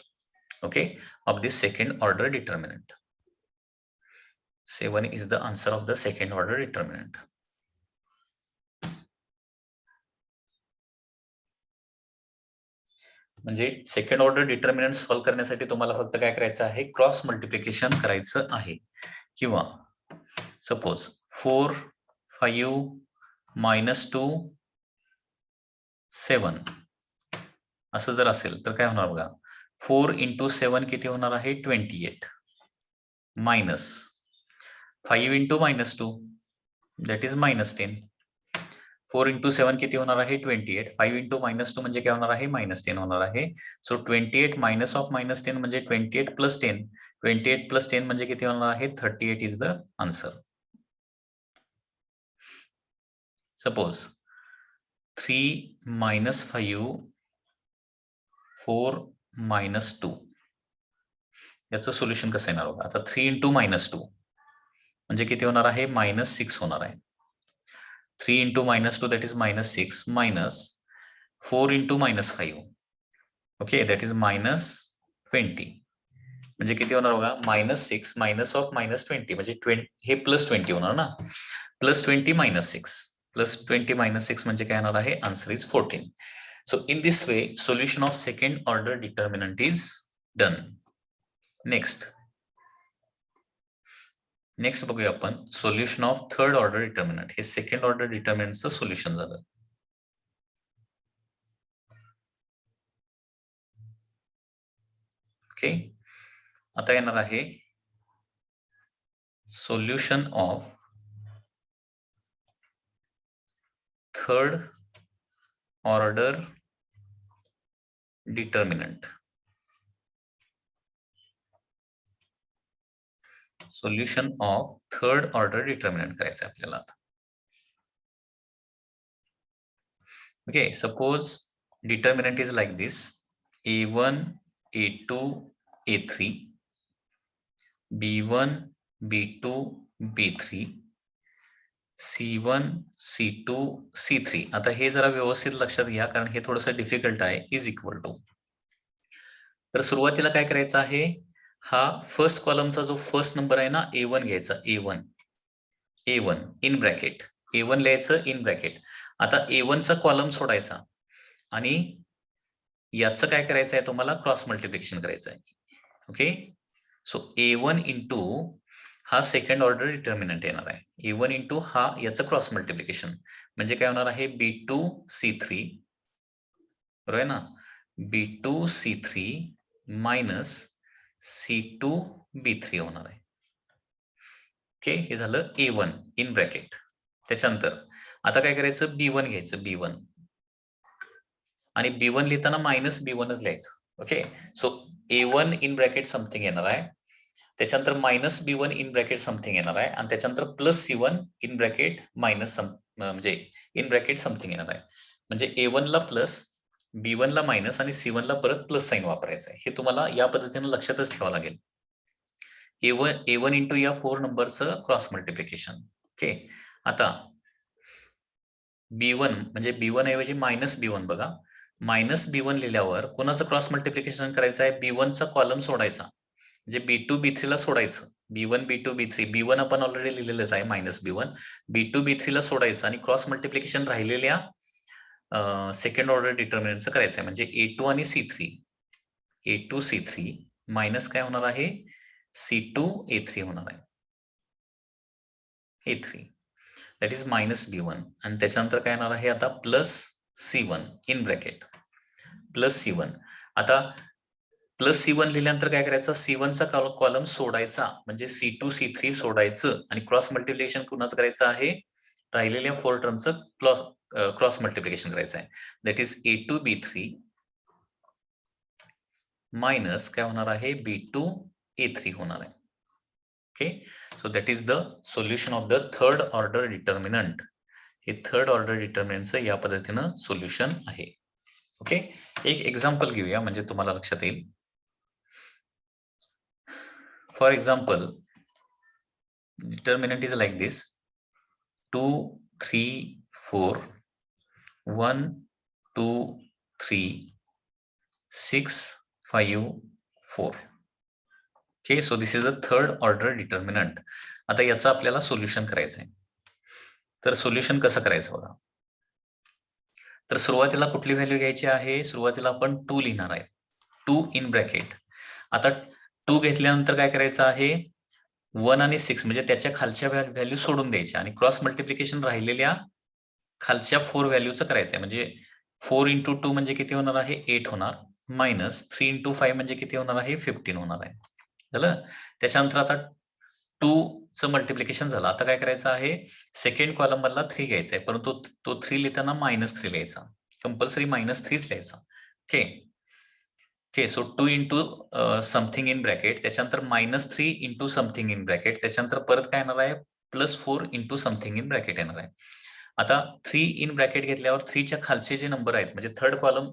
okay, of this second order determinant. 7 is the answer of the second order determinant. म्हणजे सेकंड ऑर्डर डिटर्मिनंट सॉल्व्ह करण्यासाठी तुम्हाला फक्त काय करायचं आहे? क्रॉस मल्टिप्लिकेशन करायचं आहे. किंवा सपोज 4, 5, -2, 7 असं जर असेल तर काय होणार बघा? 4 इंटू 7 किती होणार आहे? 28 minus 5 into -2 that is -10. 4 into 7 किती होणार आहे? 28. 5 इंटू -2 म्हणजे काय होणार आहे? -10 होणार आहे. सो 28 मायनस ऑफ -10 म्हणजे 28 प्लस 10. 28 प्लस 10 म्हणजे किती होणार आहे? 38 is the answer. Suppose 3 minus 5 4 -2 याचं सोल्युशन कसं येणार बघा? आता 3 इंटू -2 म्हणजे किती होणार आहे? -6 होणार आहे. 3 into -2 that is -6 minus 4 into -5 okay that is -20 म्हणजे किती होणार बघा? -6 मायनस ऑफ -20 म्हणजे हे +20 होणार ना. +20 -6 +20 -6 म्हणजे काय येणार आहे? Answer is 14. So in this way solution of second order determinant is done. Next बघूया आपण solution of third order determinant. हे सेकंड ऑर्डर डिटर्मिनंटचं सोल्युशन झालं. ओके, आता येणार आहे solution of third order determinant. Solution of third order determinant करायचं आपल्याला आता. Okay, suppose determinant is like this: A1 A2 A3 B1 B2 B3 C1 C2 C3. आता हे जरा व्यवस्थित लक्षात घ्या कारण हे थोडंसं डिफिकल्ट आहे. इज इक्वल टू, तर सुरुवातीला काय करायचं आहे? हा फर्स्ट कॉलमचा जो फर्स्ट नंबर आहे ना A1 घ्यायचा. A1 इन ब्रॅकेट A1 लिहायचं इन ब्रॅकेट. आता A1 चा कॉलम सोडायचा आणि याचं काय करायचं आहे? तुम्हाला क्रॉस मल्टिप्लिकेशन करायचं आहे. ओके, सो A1 इंटू हा सेकंड ऑर्डर डिटर्मिनंट येणार आहे. A1 इंटू हा याचं क्रॉस मल्टिप्लिकेशन म्हणजे काय होणार आहे? B2 C3 बरोबर आहे ना. B2 C3 minus C2 B3 होणार आहे. ओके, हे झालं A1 इन ब्रॅकेट. त्याच्यानंतर आता काय करायचं, B1 घ्यायचं, B1 आणि B1 लिहिताना मायनस B1च लिहायचं. Okay, so A1 in bracket something येणार आहे, त्याच्यानंतर minus B1 in bracket something येणार आहे आणि त्याच्यानंतर plus C1 in bracket minus म्हणजे इन ब्रॅकेट समथिंग येणार आहे. म्हणजे A1 ला प्लस, B1 ला मायनस आणि C1 ला परत प्लस साइन वापरायचं आहे. हे तुम्हाला या पद्धतीने लक्षातच ठेवावं लागेल. A1 इंटू या 4 नंबरचं क्रॉस मल्टिप्लिकेशन. ओके, आता B1 म्हणजे B1 ऐवजी मायनस B1 बघा, मायनस B1 लिहिल्यावर कोणाचं क्रॉस मल्टिप्लिकेशन करायचं आहे, B1 चा कॉलम सोडायचा, म्हणजे B2 B3 ला सोडायचं. B1 B2 B3, B1 आपण ऑलरेडी लिहिलेलंच आहे मायनस B1, B2 B3 ला सोडायचं आणि क्रॉस मल्टिप्लिकेशन राहिलेल्या सेकंड ऑर्डर डिटर्मिनंटचं करायचं आहे. म्हणजे A2 आणि C3, A2 C3 मायनस काय होणार आहे, C2 A3 होणार आहे, A3 that is minus B1 आणि त्याच्यानंतर काय येणार आहे आता plus C1 in bracket, plus C1. आता प्लस C1 लिहिल्यानंतर काय करायचं, C1 चा कॉलम सोडायचा, म्हणजे C2 C3 सोडायचं आणि क्रॉस मल्टिप्लिकेशन कुणाचं करायचं आहे, राहिलेल्या 4 टर्मचं क्रॉस मल्टिप्लिकेशन करायचं आहे. That is A2 B3 minus काय होणार आहे, B2 A3 होणार आहे. Okay, so that is the solution of the third order determinant. हे थर्ड ऑर्डर डिटर्मिनंटचं या पद्धतीनं सोल्युशन आहे. ओके, एक एक्झाम्पल घेऊया म्हणजे तुम्हाला लक्षात येईल. For example, determinant is like this, 2 3 4 1 2 3 6 5 4. Okay, so this is a third order determinant. आता याचं आपल्याला सोल्युशन करायचं आहे. तर सोल्युशन कसं करायचं बघा. तर सुरुवातीला कुठली व्हॅल्यू घ्यायची आहे, सुरुवातीला आपण 2 लिहिणार आहे, 2 इन ब्रॅकेट. आता 2 घेतल्यानंतर काय करायचं आहे, 1 आणि 6 म्हणजे त्याच्या खालच्या व्हॅल्यू सोडून द्यायच्या आणि क्रॉस मल्टिप्लिकेशन राहिलेल्या खालच्या 4 व्हॅल्यूचं करायचं आहे. म्हणजे 4 इंटू 2 म्हणजे किती होणार आहे, 8 होणार, मायनस 3 इंटू 5 म्हणजे किती होणार आहे, 15 होणार आहे. झालं. त्याच्यानंतर आता 2 चं मल्टिप्लिकेशन झालं. आता काय करायचं आहे, सेकंड कॉलम मधला 3 घ्यायचा आहे, परंतु तो 3 लिहिताना -3 लिहायचा, कंपल्सरी -3च लिहायचा. Okay okay, so 2 into something in bracket, त्याच्यानंतर -3 इंटू समथिंग इन ब्रॅकेट, त्याच्यानंतर परत काय येणार आहे, +4 इंटू समथिंग इन ब्रॅकेट येणार आहे. आता 3 इन ब्रॅकेट घेतल्यावर 3 च्या खालचे जे नंबर आहेत, म्हणजे थर्ड कॉलम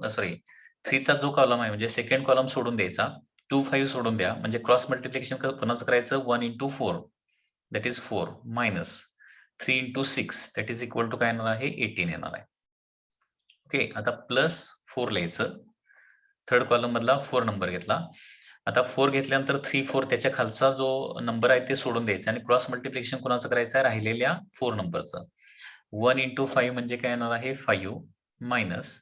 3 चा जो कॉलम आहे म्हणजे सेकंड कॉलम सोडून द्यायचा, 2 5 सोडून द्या, म्हणजे क्रॉस मल्टिप्लिकेशन कोणाचं करायचं, 1 into 4 that is 4 minus 3 into 6 that is equal to काय येणार आहे, 18 येणार आहे. ओके, आता +4 लिहायचं, थर्ड कॉलम मधला 4 नंबर घेतला. आता 4 घेतल्यानंतर 3 4 त्याच्या खालचा जो नंबर आहे ते सोडून द्यायचं आणि क्रॉस मल्टिप्लिकेशन कोणाचं करायचं आहे, राहिलेल्या 4 नंबरचं. 1 इंटू 5 म्हणजे काय येणार आहे, 5 मायनस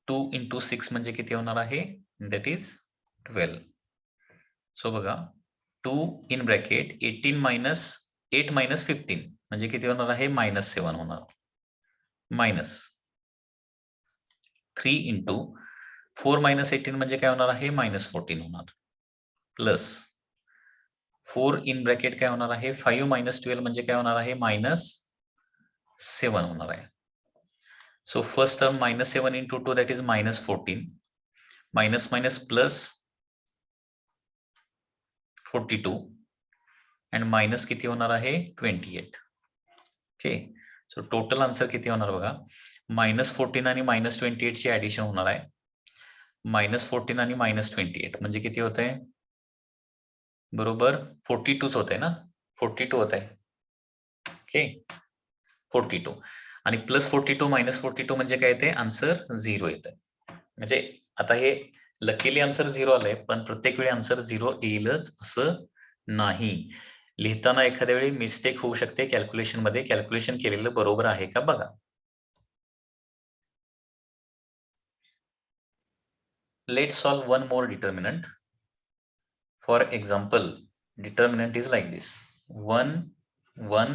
2 इंटू 6 म्हणजे किती होणार आहे, दॅट इज 12. सो बघा, 2 इन ब्रॅकेट 18 मायनस 8 मायनस 15 म्हणजे किती होणार आहे, -7 होणार, मायनस 3 इंटू 4 मायनस 18 म्हणजे काय होणार आहे, -14 होणार, प्लस 4 इन ब्रॅकेट काय होणार आहे, 5 मायनस 12 म्हणजे काय होणार आहे, -7 होणार आहे. So first term -7 into 2 that is -14, minus minus plus 42 and minus किती होणार आहे, 28. ओके, सो टोटल आन्सर किती होणार बघा, -14 आणि -28 ची ऍडिशन होणार आहे, -14 आणि -28 म्हणजे किती होत आहे, बरोबर 42 होत आहे ना, 42 होत आहे. ओके, 42 आणि +42 -42 म्हणजे काय येते, आन्सर 0 येत आहे. म्हणजे आता हे लकीली आन्सर 0 आलंय, पण प्रत्येक वेळी आन्सर 0 येईलच असं नाही. लिहिताना एखाद्या वेळी मिस्टेक होऊ शकते कॅल्क्युलेशन मध्ये, कॅल्क्युलेशन केलेलं बरोबर आहे का बघा. Let's solve one more determinant. For example, determinant is like this: 1 1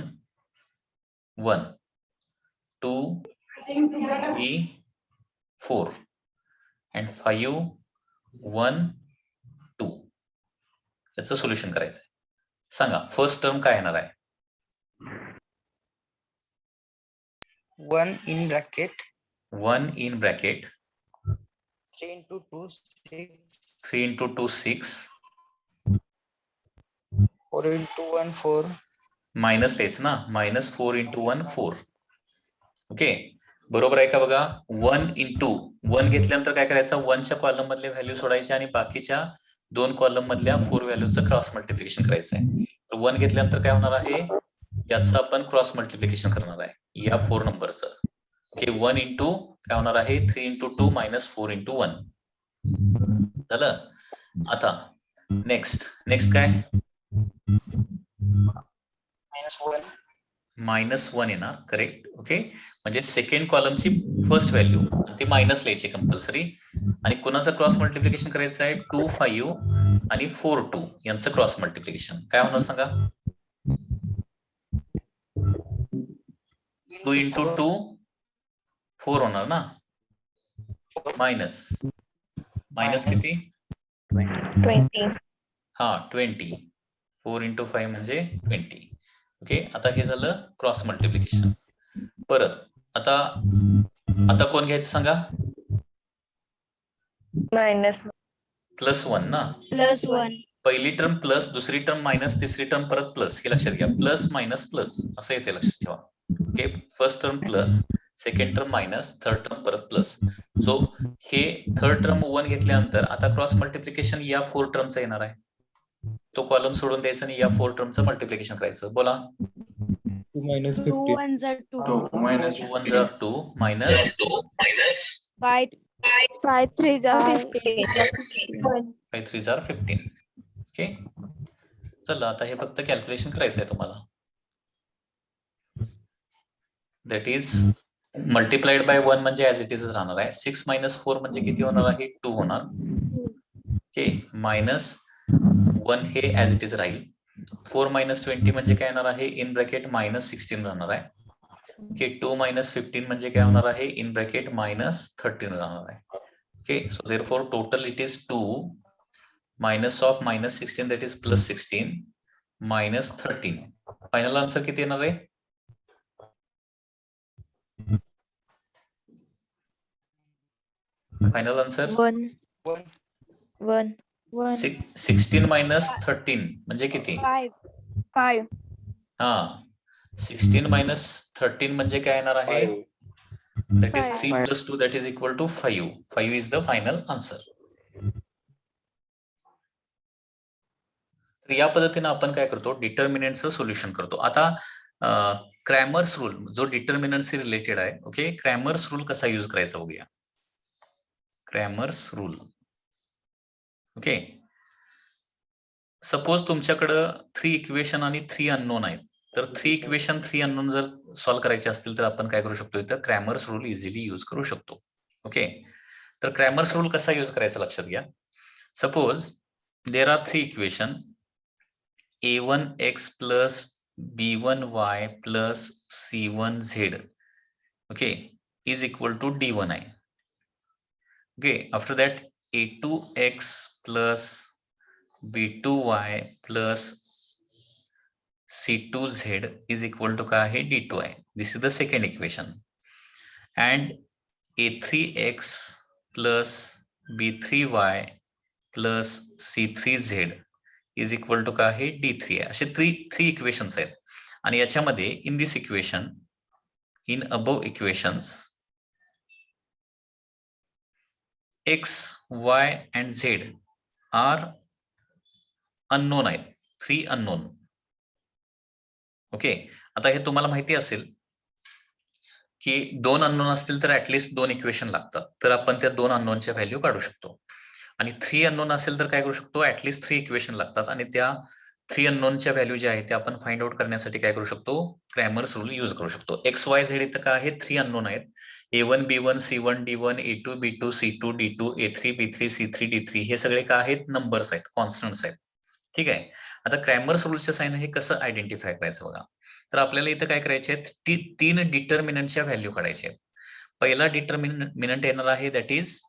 1 2 3 4 and 5 1 2. याचं सोल्युशन करायचंय. सांगा फर्स्ट टर्म काय येणार आहे, 1 in bracket 1 in bracket 3 into 2 6 3 into 2 6 4 into 1 4 minus द्यायचं ना, मायनस 4 into 1 4. ओके, बरोबर आहे का बघा. 1 into 1 घेतल्यानंतर काय करायचं, 1च्या कॉलम मधले व्हॅल्यू सोडायचे आणि बाकीच्या 2 कॉलम मधल्या 4 व्हॅल्यूचं क्रॉस मल्टिप्लिकेशन करायचं आहे. 1 घेतल्यानंतर काय होणार आहे, याचं आपण क्रॉस मल्टिप्लिकेशन करणार आहे या 4 नंबरचं. ओके, 1 into काय होणार आहे, 3 into 2 minus 4 into 1 झालं. आता नेक्स्ट काय, -1 येणार. करेक्ट. ओके, म्हणजे सेकंड कॉलमची फर्स्ट व्हॅल्यू ती मायनस लिहायची कंपल्सरी. आणि कुणाचं क्रॉस मल्टिप्लिकेशन करायचं आहे, 2 5 आणि 4 2 यांचं क्रॉस मल्टिप्लिकेशन. काय होणार सांगा, 2 into 2 4 होणार ना, मायनस किती, 20. हा 20. 4 into 5 म्हणजे 20. ओके, आता हे झालं क्रॉस मल्टिप्लिकेशन. परत आता कोण घ्यायचं सांगा, +1 ना, +1. पहिली टर्म प्लस, दुसरी टर्म मायनस, तिसरी टर्म परत प्लस. हे लक्षात घ्या, प्लस मायनस प्लस असं येते, लक्षात ठेवा. Okay, first term plus, second term minus, third term परत प्लस. सो हे थर्ड टर्म 1 घेतल्यानंतर आता क्रॉस मल्टिप्लिकेशन या 4 टर्मचं येणार आहे. तो कॉलम सोडून द्यायचा आणि या 4 टर्मचं मल्टिप्लिकेशन करायचं. बोला, 2 minus 2 50. 1s are 2. 2 1s are 2 minus 5 3s are 15. 5 3s are 15. Okay, चला आता हे फक्त कॅल्क्युलेशन करायचं आहे तुम्हाला. दॅट इज मल्टिप्लाइड बाय 1 म्हणजे ऍज इट इज राहणार आहे. 6 minus 4 म्हणजे किती होणार आहे, 2 होणार. ओके, मायनस 1 हे ऍज इट इज राहील. 4 minus 20 म्हणजे काय येणार आहे, इन ब्रॅकेट -16 राहणार आहे. ओके, 2 minus 15 म्हणजे काय होणार आहे, इन ब्रॅकेट -13 राहणार आहे. Okay, so therefore total it is 2 minus of -16 that is +16 minus 13. Final answer किती येणार आहे, फायनल आन्सर 1 16 minus 13 म्हणजे किती, 5 हा 16 minus 13 म्हणजे काय येणार आहे, that is 3 plus 2 that is equal to 5. 5 is the final answer. तर या पद्धतीने आपण काय करतो, डिटर्मिनंटचं सोल्युशन करतो. आता क्रॅमर्स रूल जो डिटर्मिनंटशी रिलेटेड आहे. ओके, क्रॅमर्स रूल कसा यूज करायचा बघूया. Cramer's rule. ओके, सपोज तुमच्याकडं 3 इक्वेशन आणि 3 अननोन आहेत. तर 3 इक्वेशन 3 अननोन जर सॉल्व्ह करायचे असतील तर आपण काय करू शकतो, इथं क्रॅमर्स रूल इझिली यूज करू शकतो. ओके, तर क्रॅमर्स रूल कसा यूज करायचा लक्षात घ्या. Suppose there are 3 equation, a1x plus b1y plus c1z, okay, is equal to d1i. Okay, after that a2x plus b2y plus c2z is equal to काय आहे, d2i. This is the second equation. And a3x plus b3y plus c3z is equal to काय आहे, d3 आहे. असे 3 equations आहेत. आणि याच्यामध्ये in this equation, in above equations, x, y and z are unknown आहेत. 3 अननोन. ओके, आता हे तुम्हाला माहिती असेल की 2 अननोन असतील तर ऍटलिस्ट 2 इक्वेशन लागतात. तर आपण त्या 2 अननोनच्या व्हॅल्यू काढू शकतो. आणि 3 अननोन असेल तर काय करू शकतो, ऍटलिस्ट 3 इक्वेशन लागतात. आणि त्या 3 अननोनच्या व्हॅल्यू ज्या आहेत त्या आपण फाइंड आउट करण्यासाठी काय करू शकतो, क्रॅमर्स रूल यूज करू शकतो. एक्स वाय झेड इथं काय आहे, 3 अननोन आहेत. a1 b1 c1 d1 a2 b2 c2 d2 a3 b3 c3 d3 हे सगळे काय आहेत, नंबर्स आहेत, कॉन्स्टंट्स आहेत. ठीक आहे. आता क्रॅमर्स रूलच्या साइन हे कसं आयडेंटिफाय करायचं बघा. तर आपल्याला इथं काय करायचे आहेत, 3 डिटर्मिनंटच्या व्हॅल्यू काढायचे आहेत. पहिला डिटर्मिनंट येणार आहे दॅट इज,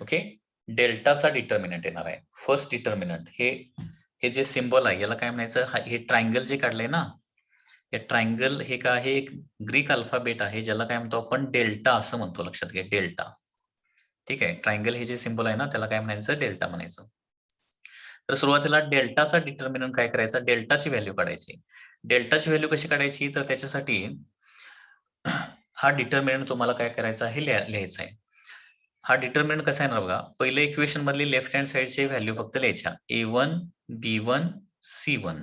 ओके, डेल्टाचा डिटर्मिनंट येणार आहे. फर्स्ट डिटर्मिनंट हे जे सिम्बॉल आहे याला काय म्हणायचं, हे ट्रायंगल जे काढलंय ना, हे ट्रायंगल हे काय आहे, एक ग्रीक अल्फाबेट आहे ज्याला काय म्हणतो आपण डेल्टा असं म्हणतो, लक्षात घ्या डेल्टा. ठीक आहे, ट्रायंगल हे जे सिंबल आहे ना त्याला काय म्हणायचं, डेल्टा म्हणायचं. तर सुरुवातीला डेल्टाचा डिटर्मिनंट काय करायचा, डेल्टाची व्हॅल्यू काढायची. डेल्टाची व्हॅल्यू कशी काढायची, तर त्याच्यासाठी हा डिटर्मिनंट तुम्हाला काय करायचा आहे, लिहायचा आहे. हा डिटर्मिनंट कसा आहे ना बघा, पहिले इक्वेशन मधली लेफ्ट हँड साइडची व्हॅल्यू फक्त लिहायच्या, A1 B1 C1,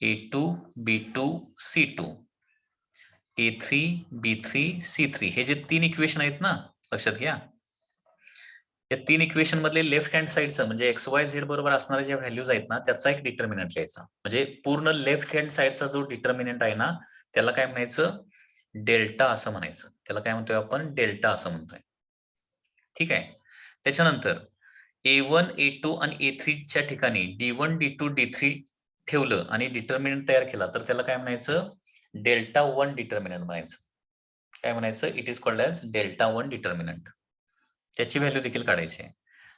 A2 B2 C2, A3 B3 C3. हे जे 3 इक्वेशन आहेत ना, लक्षात घ्या. या 3 इक्वेशन मधले लेफ्ट हँड साइडचं म्हणजे XYZ बरोबर असणाऱ्या ज्या व्हॅल्यूज आहेत ना त्याचा एक डिटर्मिनंट लिहायचा. म्हणजे पूर्ण लेफ्ट हँड साइडचा जो डिटर्मिनंट आहे ना त्याला काय म्हणायचं, डेल्टा असं म्हणायचं. त्याला काय म्हणतोय आपण, डेल्टा असं म्हणतोय. ठीक आहे. त्याच्यानंतर A1 A2 आणि A3 च्या ठिकाणी D1 D2 D3 ठेवलं आणि डिटर्मिनंट तयार केला तर त्याला काय म्हणायचं, डेल्टा 1 डिटर्मिनंट म्हणायचं. काय म्हणायचं, it is called as delta 1 determinant. त्याची व्हॅल्यू देखील काढायची आहे.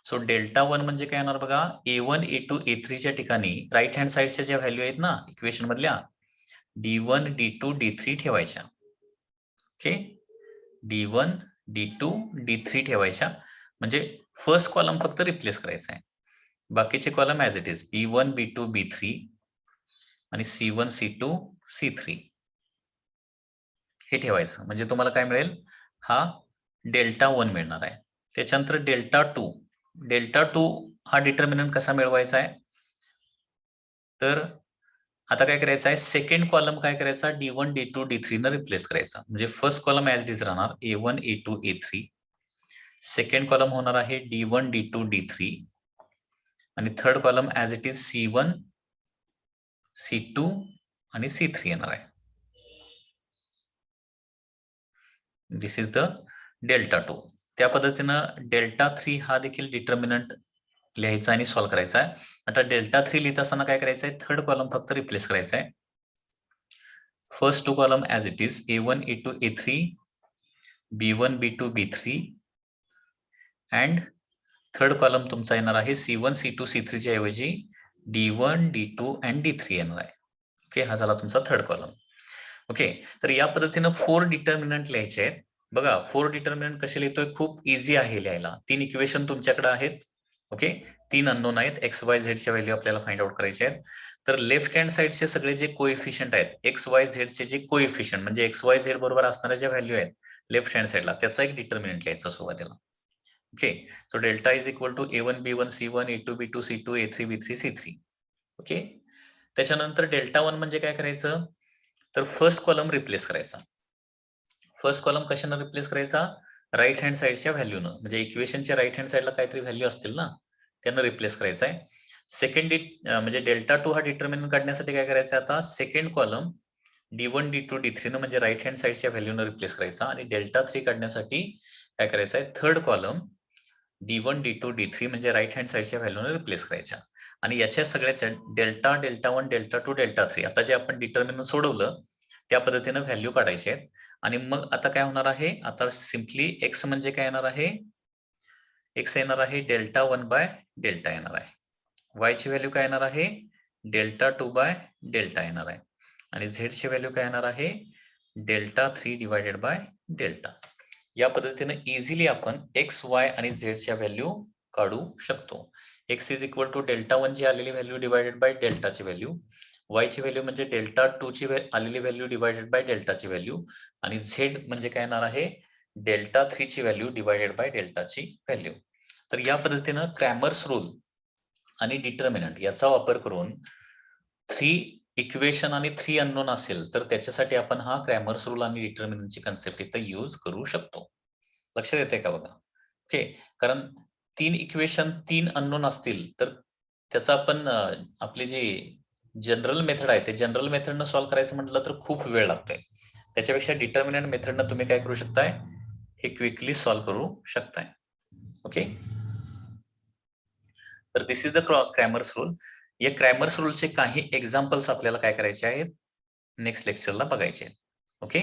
सो डेल्टा 1 म्हणजे काय येणार बघा, A1 A2 A3 च्या ठिकाणी राईट हँड साइडच्या ज्या व्हॅल्यू आहेत ना इक्वेशन मधल्या D1 D2 D3 ठेवायच्या. ओके, D1 D2 D3 ठेवायच्या. म्हणजे फर्स्ट कॉलम फक्त रिप्लेस करायचा आहे, बाकीचे column as it is B1 B2 B3 आणि C1 C2 C3 हे ठेवायचं. म्हणजे तुम्हाला काय मिळेल, हा डेल्टा 1 मिळणार आहे. त्याच्यानंतर डेल्टा 2 हा डिटर्मिनंट कसा मिळवायचा आहे, तर आता काय करायचं आहे, सेकंड कॉलम काय करायचा, D1 D2 D3 न रिप्लेस करायचा. म्हणजे first column as it is राहणार A1 A2 A3, second column होणार आहे D1 D2 D3 आणि third column as it is C1 C2 आणि C3 येणार आहे. दिस इज द डेल्टा 2. त्या पद्धतीनं डेल्टा 3 हा देखील डिटर्मिनंट लिहायचा आणि सॉल्व्ह करायचा आहे. आता डेल्टा 3 लिहित असताना काय करायचं आहे, थर्ड कॉलम फक्त रिप्लेस करायचा आहे. First 2 column as it is A1 A2 A3 B1 B2 B3 and third column तुमचा येणार आहे C1 C2 C3 च्या ऐवजी D1 D2 अँड D3 येणार आहे. ओके, हा झाला तुमचा थर्ड कॉलम. ओके, तर या पद्धतीनं 4 डिटर्मिनंट लिहायचे आहेत. बघा 4 डिटर्मिनंट कसे लिहितोय, खूप इझी आहे लिहायला. 3 इक्वेशन तुमच्याकडे आहेत. ओके, 3 अननोन आहेत, XYZ च्या व्हॅल्यू आपल्याला फाइंड आउट करायचे आहेत. तर लेफ्ट हँड साइडचे सगळे जे कोएफिशियंट आहेत, XYZ चे जे कोएफिशियंट म्हणजे XYZ बरोबर असणाऱ्या ज्या व्हॅल्यू आहेत लेफ्ट हँड साइडला, त्याचा एक डिटर्मिनंट लिहायचा सुरुवातीला. Okay, so delta is equal to A1 B1 C1 A2 B2 C2 A3 B3 C3. Okay, त्याच्यानंतर डेल्टा 1 म्हणजे काय करायचं, तर फर्स्ट कॉलम रिप्लेस करायचा. फर्स्ट कॉलम कशाने रिप्लेस करायचा, राईट हँड साइडच्या व्हॅल्यूनं. म्हणजे इक्वेशनच्या राईट हँड साइडला काहीतरी व्हॅल्यू असतील ना, त्यांना रिप्लेस करायचा आहे. सेकंड म्हणजे डेल्टा 2 हा डिटर्मिनंट काढण्यासाठी काय करायचं, आता second column D1 D2 D3 न म्हणजे राईट हँड साइडच्या व्हॅल्यूनं रिप्लेस करायचा. आणि डेल्टा 3 काढण्यासाठी काय करायचं आहे, third column D1 D2 D3 म्हणजे राईट हँड साइडच्या व्हॅल्यूनं रिप्लेस करायच्या. आणि याच्या सगळ्याच्या डेल्टा 1 डेल्टा 2 डेल्टा 3 आता जे आपण डिटर्मिनंट सोडवलं त्या पद्धतीनं व्हॅल्यू काढायचे आहेत. आणि मग आता काय होणार आहे, आता सिम्पली x म्हणजे काय येणार आहे, x येणार आहे डेल्टा 1 बाय डेल्टा येणार आहे. y ची व्हॅल्यू काय येणार आहे, डेल्टा 2 बाय डेल्टा येणार आहे. आणि z ची व्हॅल्यू काय येणार आहे, डेल्टा 3 डिवायडेड बाय डेल्टा. या पद्धतीने इझिली आपण x, y आणि z च्या व्हॅल्यू काढू शकतो. x is equal to delta 1 ची आलेली व्हॅल्यू डिवायडेड बाय डेल्टा ची व्हॅल्यू, y ची व्हॅल्यू म्हणजे डेल्टा 2 ची आलेली व्हॅल्यू डिवायडेड बाय डेल्टा ची व्हॅल्यू, आणि z म्हणजे काय येणार आहे, डेल्टा 3 ची व्हॅल्यू डिवायडेड बाय डेल्टा ची व्हॅल्यू. तर या पद्धतीनं क्रॅमर्स रूल आणि डिटर्मिनंट याचा वापर करून 3 इक्वेशन आणि 3 अननोन असेल तर त्याच्यासाठी आपण हा क्रॅमर्स रूल आणि डिटर्मिनंटची कन्सेप्ट इथं यूज करू शकतो. लक्षात येते का बघा. ओके, कारण 3 इक्वेशन 3 अननोन असतील तर त्याचा आपण आपली जी जनरल मेथड आहे ते जनरल मेथडनं सॉल्व्ह करायचं म्हटलं तर खूप वेळ लागतोय. त्याच्यापेक्षा डिटर्मिनंट मेथडनं तुम्ही काय करू शकताय, हे क्विकली सॉल्व्ह करू शकताय. ओके, तर दिस इज द क्रॅमर्स रूल. या क्रॅमर्स रूलचे काही एक्झाम्पल्स आपल्याला काय करायचे आहेत, नेक्स्ट लेक्चरला बघायचे आहेत. ओके.